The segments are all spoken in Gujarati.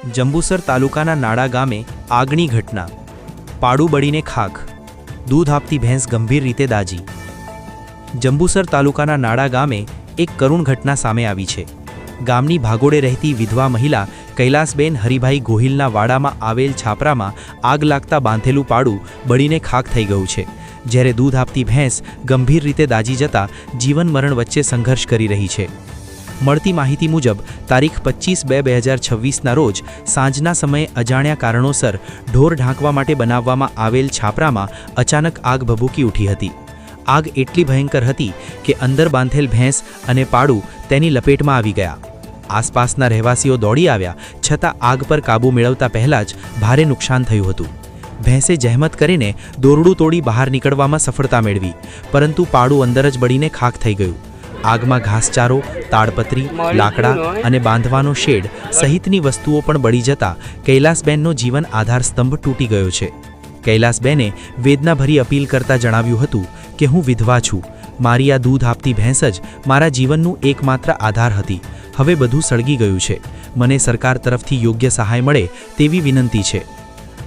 જંબુસર તાલુકાના નાડા ગામે આગની ઘટના. પાડું બળીને ખાખ. દૂધ આપતી ભેંસ ગંભીર રીતે દાજી. જંબુસર તાલુકાના નાડા ગામે એક કરુણ ઘટના સામે આવી છે. ગામની ભાગોળે રહેતી વિધવા મહિલા કૈલાસબેન હરિભાઈ ગોહિલના વાડામાં આવેલ છાપરામાં આગ લાગતા બાંધેલું પાડું બળીને ખાખ થઈ ગયું છે, જ્યારે દૂધ આપતી ભેંસ ગંભીર રીતે દાજી જતા જીવન મરણ વચ્ચે સંઘર્ષ કરી રહી છે. મળતી માહિતી મુજબ તારીખ 25/2/2026ના રોજ સાંજના સમયે અજાણ્યા કારણોસર ઢોર ઢાંકવા માટે બનાવવામાં આવેલ છાપરામાં અચાનક આગ ભભૂકી ઉઠી હતી. આગ એટલી ભયંકર હતી કે અંદર બાંધેલ ભેંસ અને પાડું તેની લપેટમાં આવી ગયા. આસપાસના રહેવાસીઓ દોડી આવ્યા, છતાં આગ પર કાબૂ મેળવતા પહેલાં જ ભારે નુકસાન થયું હતું. ભેંસે જહેમત કરીને દોરડું તોડી બહાર નીકળવામાં સફળતા મેળવી, પરંતુ પાડું અંદર જ બળીને ખાખ થઈ ગયું. આગમાં ઘાસચારો, તાડપત્રી, લાકડા અને બાંધવાનો શેડ સહિતની વસ્તુઓ પણ બળી જતા કૈલાસબેનનો જીવન આધાર સ્તંભ તૂટી ગયો છે. કૈલાસબેને વેદનાભરી અપીલ કરતા જણાવ્યું હતું કે હું વિધવા છું. મારી આ દૂધ આપતી ભેંસ જ મારા જીવનનું એકમાત્ર આધાર હતી. હવે બધું સળગી ગયું છે. મને સરકાર તરફથી યોગ્ય સહાય મળે તેવી વિનંતી છે.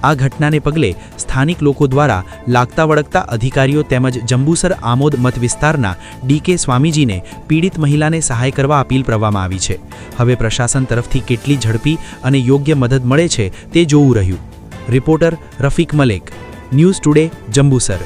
આ ઘટનાને પગલે સ્થાનિક લોકો દ્વારા લાગતા વળગતા અધિકારીઓ તેમજ જંબુસર આમોદ મત વિસ્તારના ડી.કે. સ્વામીજીને પીડિત મહિલાને સહાય કરવા અપીલ કરવામાં આવી છે. હવે પ્રશાસન તરફથી કેટલી ઝડપી અને યોગ્ય મદદ મળે છે તે જોવું રહ્યું. Reporter Rafiq Malek, news today, Jambusar.